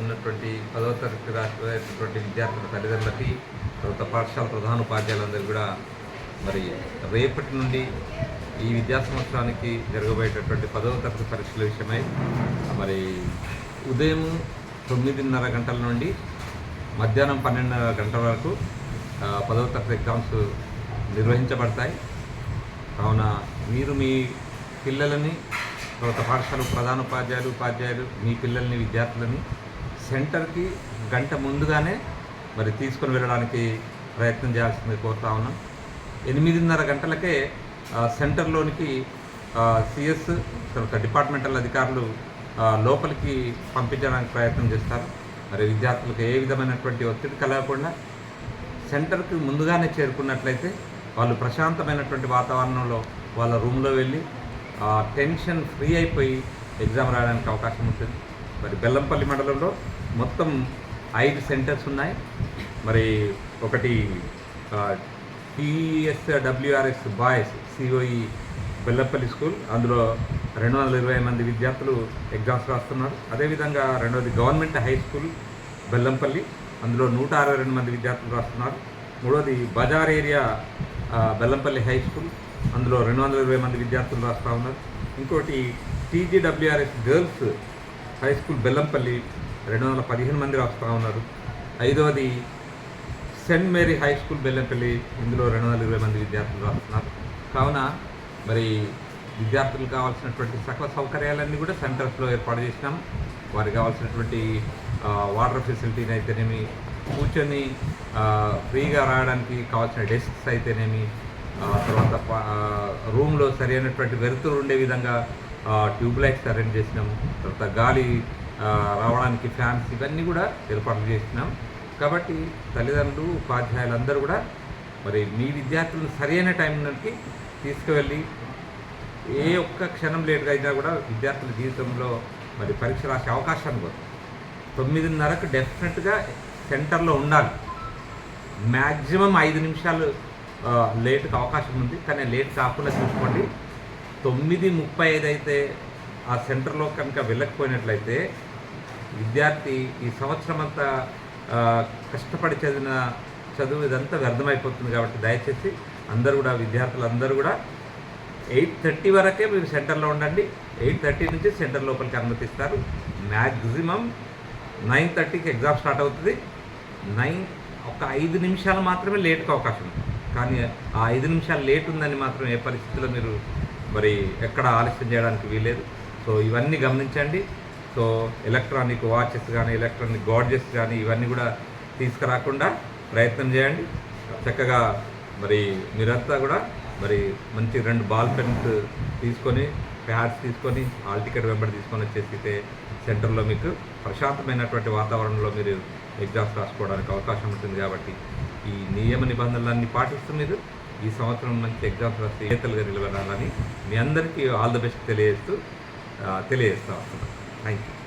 ఉన్నటువంటి 10వ తరగతి రాసినటువంటి విద్యార్థుల తల్లిదండ్రులకి, తర్వాత పాఠశాల ప్రధానోపాధ్యాయులందరూ కూడా మరి రేపటి నుండి ఈ విద్యా సంవత్సరానికి జరగబోయేటటువంటి 10వ తరగతి పరీక్షల విషయమై మరి ఉదయం 9:30 గంటల నుండి మధ్యాహ్నం 12:30 గంటల వరకు 10వ తరగతి ఎగ్జామ్స్ నిర్వహించబడతాయి. కావున మీరు మీ పిల్లలని, తర్వాత పాఠశాల ఉపాధ్యాయులు మీ పిల్లల్ని, విద్యార్థులని సెంటర్కి గంట ముందుగానే మరి తీసుకొని వెళ్ళడానికి ప్రయత్నం చేయాల్సింది కోరుతా ఉన్నాం. 8:30 గంటలకే సెంటర్లోనికి సిఎస్, తర్వాత డిపార్ట్మెంటల్ అధికారులు లోపలికి పంపించడానికి ప్రయత్నం చేస్తారు. మరి విద్యార్థులకు ఏ విధమైనటువంటి ఒత్తిడి కలగకుండా సెంటర్కి ముందుగానే చేరుకున్నట్లయితే వాళ్ళు ప్రశాంతమైనటువంటి వాతావరణంలో వాళ్ళ రూమ్లో వెళ్ళి టెన్షన్ ఫ్రీ అయిపోయి ఎగ్జామ్ రాయడానికి అవకాశం ఉంటుంది. మరి బెల్లంపల్లి మండలంలో మొత్తం 5 సెంటర్స్ ఉన్నాయి. మరి ఒకటి TSWRS boys COE Bellampalli school, అందులో 220 మంది విద్యార్థులు ఎగ్జామ్స్ రాస్తున్నారు. అదేవిధంగా రెండవది గవర్నమెంట్ హై స్కూల్ బెల్లంపల్లి, అందులో 162 మంది విద్యార్థులు రాస్తున్నారు. మూడవది బజార్ ఏరియా బెల్లంపల్లి హై స్కూల్, అందులో 220 మంది విద్యార్థులు రాస్తూ ఉన్నారు. ఇంకోటి TGWRS girls high school Bellampalli, 215 మంది రాస్తూ ఉన్నారు. ఐదవది Saint Mary high school Bellampalli, ఇందులో 220 మంది విద్యార్థులు రాస్తున్నారు. కావున మరి విద్యార్థులకు కావాల్సినటువంటి సకల సౌకర్యాలన్నీ కూడా సెంటర్స్లో ఏర్పాటు చేసినాం. వారికి కావాల్సినటువంటి వాటర్ ఫెసిలిటీని అయితేనేమి, కూర్చొని ఫ్రీగా రాయడానికి కావాల్సిన డెస్క్స్ అయితేనేమి, తర్వాత రూమ్లో సరైనటువంటి వెలుతురు ఉండే విధంగా ట్యూబ్ లైట్స్ అరేంజ్ చేసినాం. తర్వాత గాలి రావడానికి ఫ్యాన్స్, ఇవన్నీ కూడా ఏర్పాట్లు చేసినాం. కాబట్టి తల్లిదండ్రులు, ఉపాధ్యాయులందరూ కూడా మరి మీ విద్యార్థులను సరైన టైంకి తీసుకువెళ్ళి ఏ ఒక్క క్షణం లేట్గా అయినా కూడా విద్యార్థుల జీవితంలో మరి పరీక్ష రాసే అవకాశాన్ని కూడా 9:30కు డెఫినెట్గా సెంటర్లో ఉండాలి. మ్యాక్సిమం 5 నిమిషాలు లేట్కి అవకాశం ఉంది, కానీ లేట్ కాకుండా చూసుకోండి. 9:35 అయితే ఆ సెంటర్లో కనుక వెళ్ళకపోయినట్లయితే విద్యార్థి ఈ సంవత్సరం అంతా కష్టపడి చదివిన చదువు ఇదంతా వ్యర్థమైపోతుంది. కాబట్టి దయచేసి అందరూ కూడా, విద్యార్థులందరూ కూడా 8:30 వరకే మీరు సెంటర్లో ఉండండి. 8:30 నుంచి సెంటర్ లోపలికి అనుమతిస్తారు. మ్యాక్సిమం 9:30కి ఎగ్జామ్ స్టార్ట్ అవుతుంది. ఒక 5 నిమిషాలు మాత్రమే లేట్కి అవకాశం ఉంది. కానీ ఆ 5 నిమిషాలు లేట్ ఉందని మాత్రం ఏ పరిస్థితుల్లో మీరు మరి ఎక్కడ ఆలస్యం చేయడానికి వీలేదు. సో ఇవన్నీ గమనించండి. సో ఎలక్ట్రానిక్ వాచెస్ కానీ, ఎలక్ట్రానిక్ గాడ్జెట్స్ కానీ ఇవన్నీ కూడా తీసుకురాకుండా ప్రయత్నం చేయండి. చక్కగా మరి మీరంతా కూడా మరి మంచి 2 బాల్ పెన్స్ తీసుకొని, ప్యాడ్స్ తీసుకొని, హాల్ టికెట్ వెంబడి తీసుకొని వచ్చేసితే సెంటర్లో మీకు ప్రశాంతమైనటువంటి వాతావరణంలో మీరు ఎగ్జామ్స్ రాసుకోవడానికి అవకాశం ఉంటుంది. కాబట్టి ఈ నియమ నిబంధనలన్నీ పాటిస్తూ మీరు ఈ సంవత్సరం మంచి ఎగ్జామ్స్ రాసి నేతలుగా నిలబడాలని మీ అందరికీ ఆల్ ద బెస్ట్ తెలియజేస్తూ వస్తున్నాను. Thank you.